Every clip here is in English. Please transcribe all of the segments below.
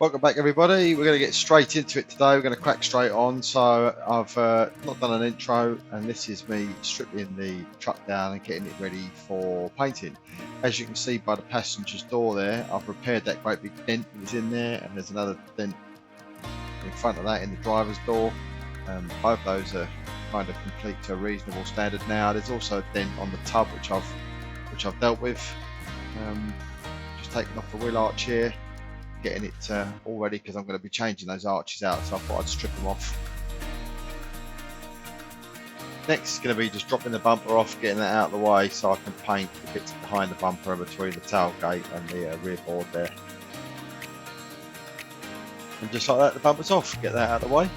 Welcome back everybody, we're going to get straight into it today, we're going to crack straight on. So I've not done an intro, and this is me stripping the truck down and getting it ready for painting. As you can see by the passenger's door there, I've repaired that great big dent that was in there, and there's another dent in front of that in the driver's door. Both those are kind of complete to a reasonable standard now. There's also a dent on the tub which I've dealt with. Just taking off the wheel arch here, getting it all ready because I'm going to be changing those arches out, so I thought I'd strip them off. Next is going to be just dropping the bumper off, getting that out of the way so I can paint the bits behind the bumper and between the tailgate and the rear board there. And just like that, the bumper's off, get that out of the way.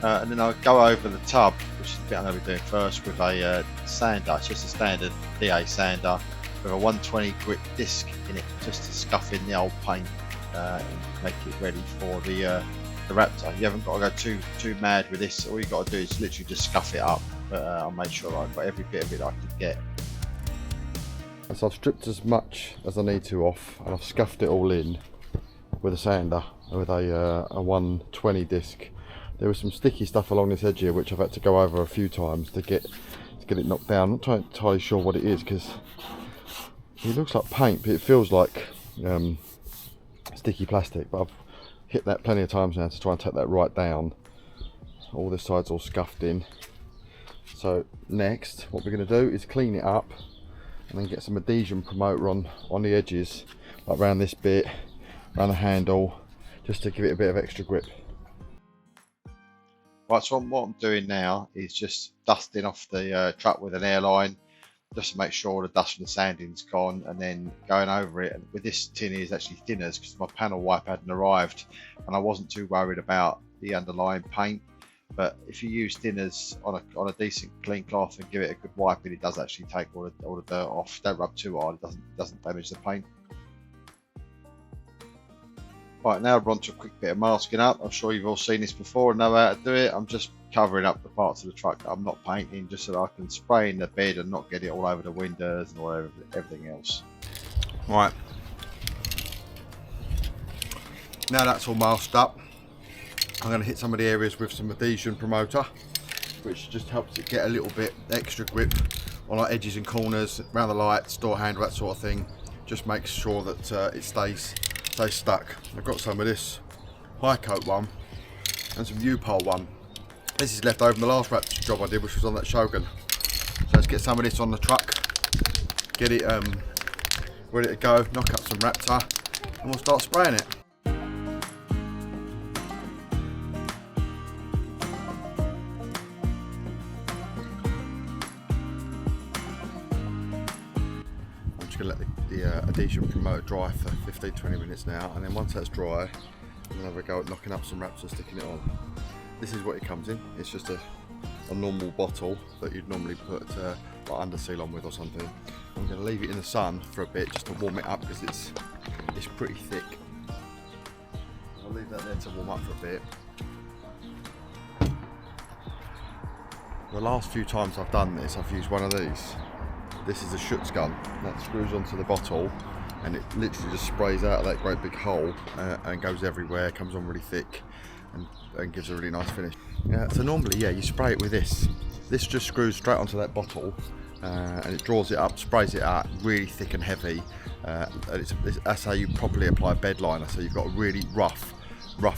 And then I'll go over the tub, which is the bit I'm going to be doing first, with a sander. It's just a standard DA sander with a 120 grit disc in it, just to scuff in the old paint. And make it ready for the Raptor. You haven't got to go too mad with this. All you got to do is literally just scuff it up. But I'll make sure I've got every bit of it I can get. So I've stripped as much as I need to off, and I've scuffed it all in with a sander with a 120 disc. There was some sticky stuff along this edge here which I've had to go over a few times to get it knocked down. I'm not entirely sure what it is because it looks like paint, but it feels like sticky plastic, but I've hit that plenty of times now to try and take that right down. All this side's all scuffed in. So next what we're going to do is clean it up and then get some adhesion promoter on the edges, like around this bit, around the handle, just to give it a bit of extra grip. Right, so what I'm doing now is just dusting off the truck with an airline, just to make sure all the dust from the sanding's gone, and then going over it. And with this tin is actually thinners because my panel wipe hadn't arrived, and I wasn't too worried about the underlying paint. But if you use thinners on a decent clean cloth and give it a good wiping, it does actually take all the dirt off. Don't rub too hard; it doesn't damage the paint. Right, now we're on to a quick bit of masking up. I'm sure you've all seen this before and know how to do it. I'm just covering up the parts of the truck that I'm not painting, just so that I can spray in the bed and not get it all over the windows and all over everything else. Right, now that's all masked up, I'm going to hit some of the areas with some adhesion promoter, which just helps it get a little bit extra grip on our edges and corners, around the lights, door handle, that sort of thing. Just makes sure that it stays stuck. I've got some of this high coat one and some Upol one. This is left over from the last Raptor job I did, which was on that Shogun. So let's get some of this on the truck, get it ready to go, knock up some Raptor, and we'll start spraying it. I'm just going to let the adhesion promoter dry for 15-20 minutes now, and then once that's dry, I'm going to have a go at knocking up some Raptor and sticking it on. This is what it comes in. It's just a normal bottle that you'd normally put like under seal on with or something. I'm going to leave it in the sun for a bit just to warm it up because it's pretty thick. I'll leave that there to warm up for a bit. The last few times I've done this, I've used one of these. This is a Schutz gun that screws onto the bottle, and it literally just sprays out of that great big hole and goes everywhere, comes on really thick and gives a really nice finish. So normally, you spray it with this. This just screws straight onto that bottle and it draws it up, sprays it out really thick and heavy. That's how you properly apply bed liner, so you've got a really rough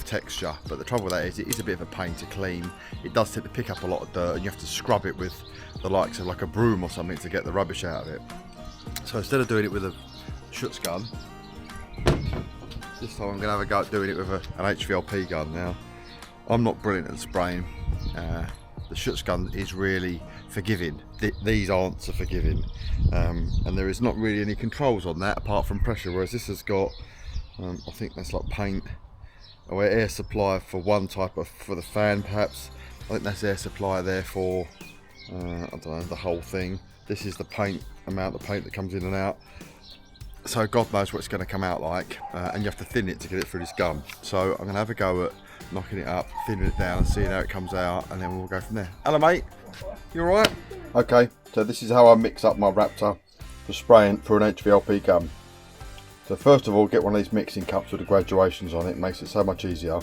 texture. But the trouble with that is it is a bit of a pain to clean. It does tend to pick up a lot of dirt, and you have to scrub it with the likes of like a broom or something to get the rubbish out of it. So instead of doing it with a Schutz gun, this time I'm going to have a go at doing it with an HVLP gun. Now, I'm not brilliant at spraying. The Schutz gun is really forgiving. These aren't so forgiving, and there is not really any controls on that apart from pressure, whereas this has got, I think that's like paint or air supply for one type of, for the fan perhaps. I think that's air supply there for, I don't know, the whole thing. This is the paint, amount of paint that comes in and out. So God knows what it's going to come out like, and you have to thin it to get it through this gun. So I'm going to have a go at knocking it up, thinning it down and seeing how it comes out, and then we'll go from there. Hello mate, you alright? Okay, so this is how I mix up my Raptor for spraying for an HVLP gun. So first of all, get one of these mixing cups with the graduations on it. Makes it so much easier.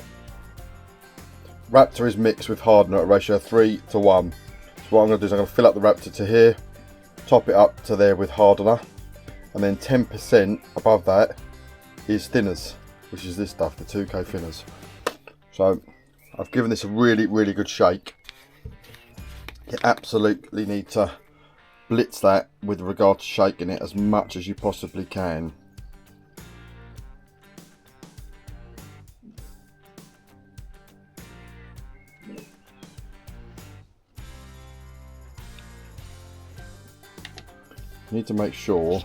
Raptor is mixed with hardener at a ratio of 3 to 1. So what I'm going to do is I'm going to fill up the Raptor to here, top it up to there with hardener, and then 10% above that is thinners, which is this stuff, the 2K thinners. So I've given this a really good shake. You absolutely need to blitz that with regard to shaking it as much as you possibly can. You need to make sure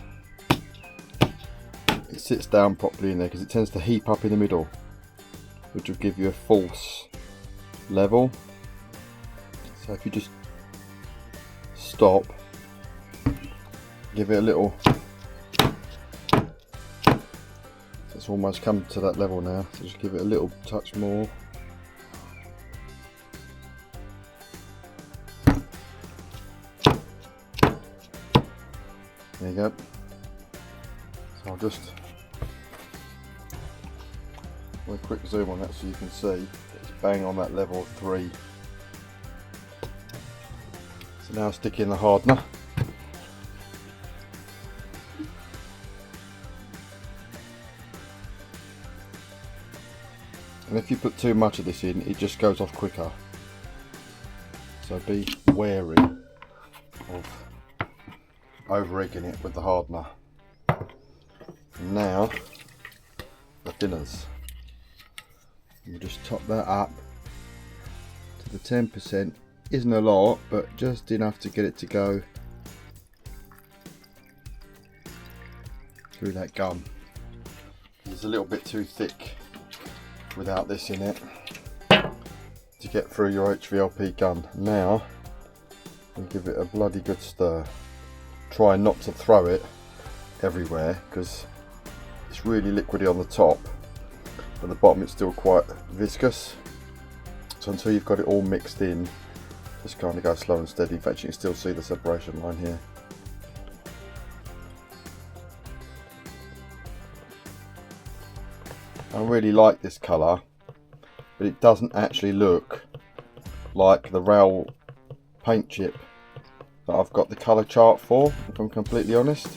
it sits down properly in there, because it tends to heap up in the middle, which will give you a false level. So if you just stop, give it a little, it's almost come to that level now, so just give it a little touch more. There you go. So I'll just do a quick zoom on that so you can see it's bang on that level of 3. So now stick in the hardener. And if you put too much of this in, it just goes off quicker. So be wary of over-egging it with the hardener. And now the thinners. You just top that up to the 10%. Isn't a lot, but just enough to get it to go through that gun. It's a little bit too thick without this in it to get through your HVLP gun. Now we'll give it a bloody good stir. Try not to throw it everywhere, because it's really liquidy on the top, but the bottom it's still quite viscous. So until you've got it all mixed in, just kind of go slow and steady. In fact, you can still see the separation line here. I really like this colour, but it doesn't actually look like the rail paint chip that I've got the colour chart for, if I'm completely honest.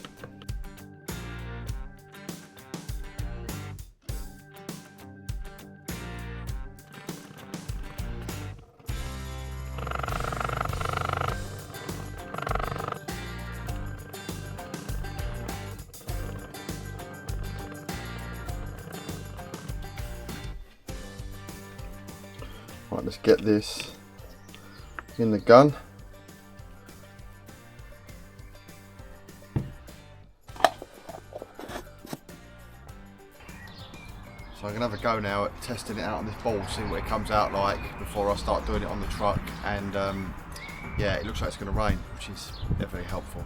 Right, let's get this in the gun. So I'm going to have a go now at testing it out on this ball, seeing what it comes out like before I start doing it on the truck. And yeah, it looks like it's going to rain, which is definitely helpful.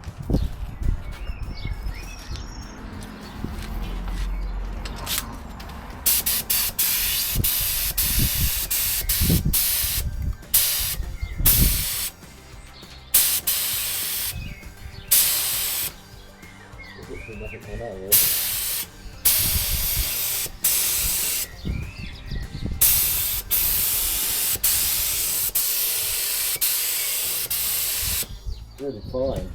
Really fine.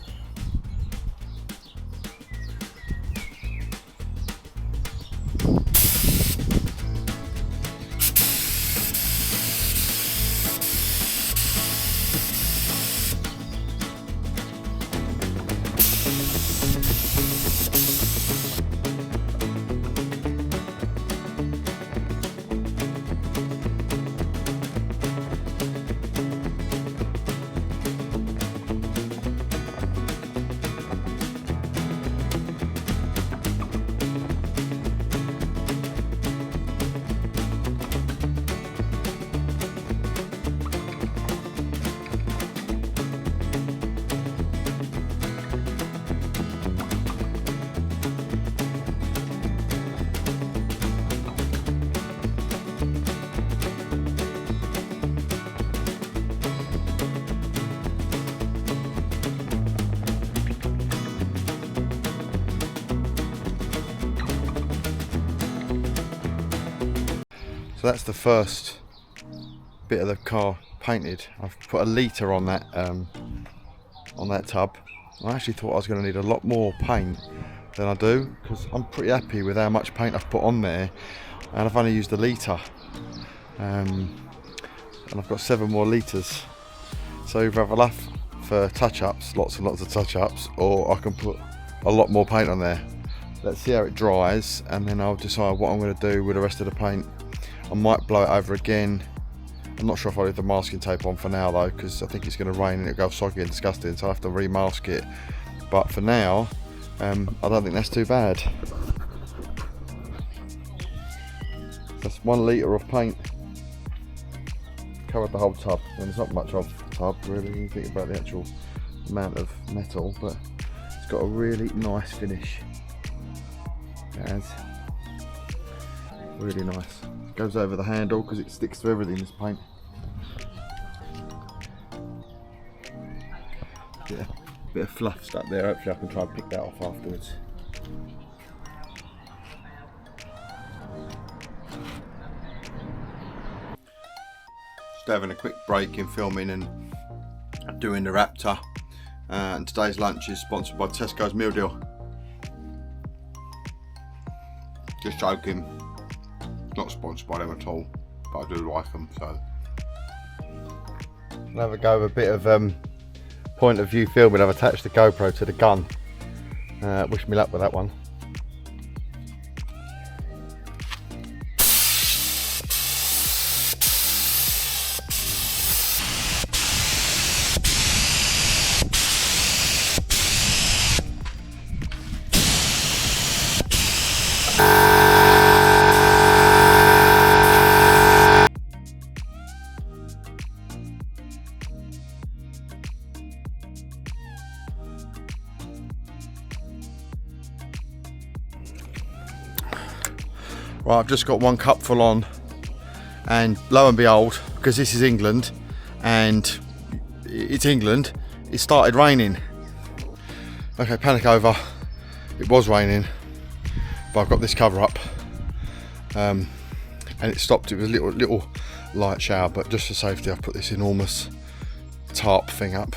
So that's the first bit of the car painted. I've put a litre on that tub. I actually thought I was going to need a lot more paint than I do, because I'm pretty happy with how much paint I've put on there, and I've only used a litre, and I've got 7 more litres. So either have enough for touch-ups, lots and lots of touch-ups, or I can put a lot more paint on there. Let's see how it dries, and then I'll decide what I'm going to do with the rest of the paint. I might blow it over again. I'm not sure if I'll leave the masking tape on for now though, because I think it's going to rain and it'll go soggy and disgusting, so I have to remask it. But for now, I don't think that's too bad. That's 1 litre of paint. Covered the whole tub, and there's not much of the tub really when you think about the actual amount of metal, but it's got a really nice finish. It has. Really nice. Goes over the handle because it sticks to everything, this paint. Yeah, bit of fluff stuck there, hopefully I can try and pick that off afterwards. Just having a quick break in filming and doing the Raptor, and today's lunch is sponsored by Tesco's Meal Deal. Just joking, not sponsored by them at all, but I do like them, so. I'll have a go with a bit of point of view filming. I've attached the GoPro to the gun. Wish me luck with that one. Right, I've just got 1 cupful on, and lo and behold, because this is England and it's England, it started raining. Okay, panic over. It was raining, but I've got this cover up, and it stopped. It was a little light shower, but just for safety I've put this enormous tarp thing up,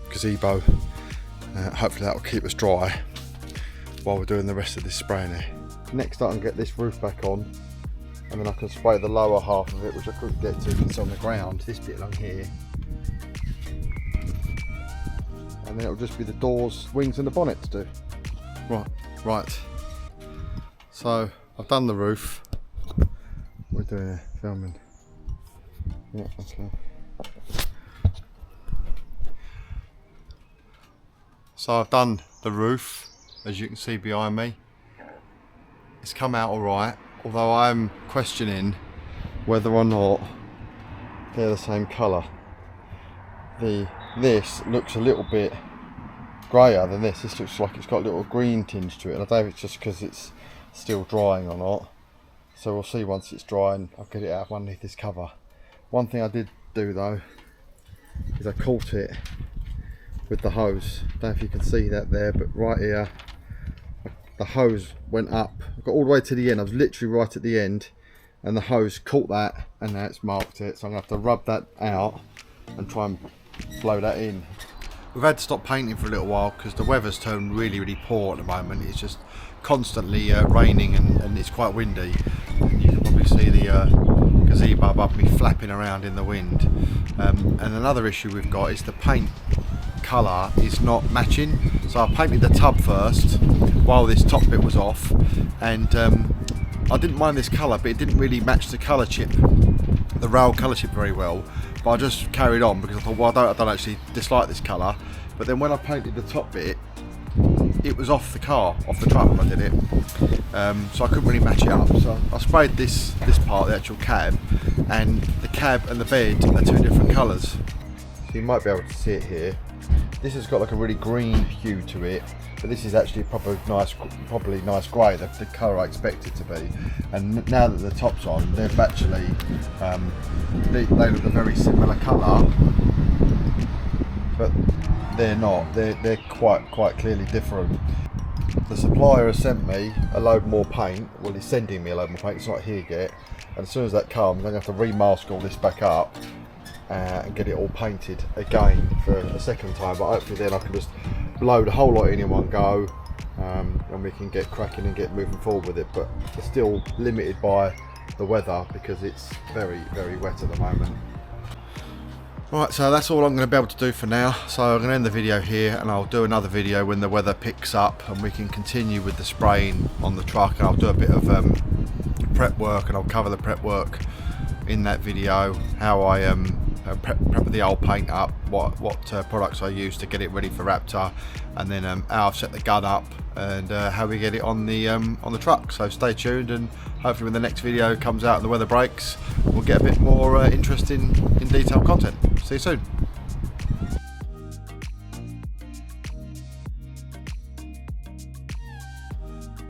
gazebo. Hopefully that will keep us dry while we're doing the rest of this spraying here. Next I can get this roof back on, and then I can spray the lower half of it, which I couldn't get to because it's on the ground, this bit along here. And then it'll just be the doors, wings and the bonnet to do. Right. So I've done the roof. We're doing it, filming. Yeah, okay. So I've done the roof, as you can see behind me. It's come out alright, although I'm questioning whether or not they're the same colour. This looks a little bit greyer than this. This looks like it's got a little green tinge to it, and I don't know if it's just because it's still drying or not. So we'll see once it's dry, and I'll get it out underneath this cover. One thing I did do though is I caught it with the hose. Don't know if you can see that there, but right here the hose went up. I got all the way to the end. I was literally right at the end, and the hose caught that, and now it's marked it. So I'm gonna have to rub that out and try and blow that in. We've had to stop painting for a little while because the weather's turned really poor at the moment. It's just constantly raining, and it's quite windy. And you can probably see the gazebo above me flapping around in the wind. And another issue we've got is the paint colour is not matching. So I painted the tub first while this top bit was off, and I didn't mind this colour, but it didn't really match the colour chip, the rail colour chip very well. But I just carried on because I thought, well, I don't actually dislike this colour. But then when I painted the top bit, it was off the car, off the truck when I did it, so I couldn't really match it up. So I sprayed this part, the actual cab, and the cab and the bed are 2 different colours. So you might be able to see it here. This has got like a really green hue to it, but this is actually properly nice grey, the colour I expect it to be. And now that the top's on, they've actually they look a very similar colour, but they're not. They're quite clearly different. the supplier has sent me a load more paint. Well, he's sending me a load more paint, it's not here yet. And as soon as that comes, I'm going to have to remask all this back up and get it all painted again for a second time. But hopefully then I can just blow the whole lot in one go, and we can get cracking and get moving forward with it. But it's still limited by the weather because it's very, very wet at the moment. Right, so that's all I'm going to be able to do for now. So I'm going to end the video here, and I'll do another video when the weather picks up and we can continue with the spraying on the truck, and I'll do a bit of prep work, and I'll cover the prep work in that video, how I prep the old paint up, what products I use to get it ready for Raptor, and then how I've set the gun up, and how we get it on the truck. So stay tuned, and hopefully when the next video comes out and the weather breaks, we'll get a bit more interesting in detail content. See you soon.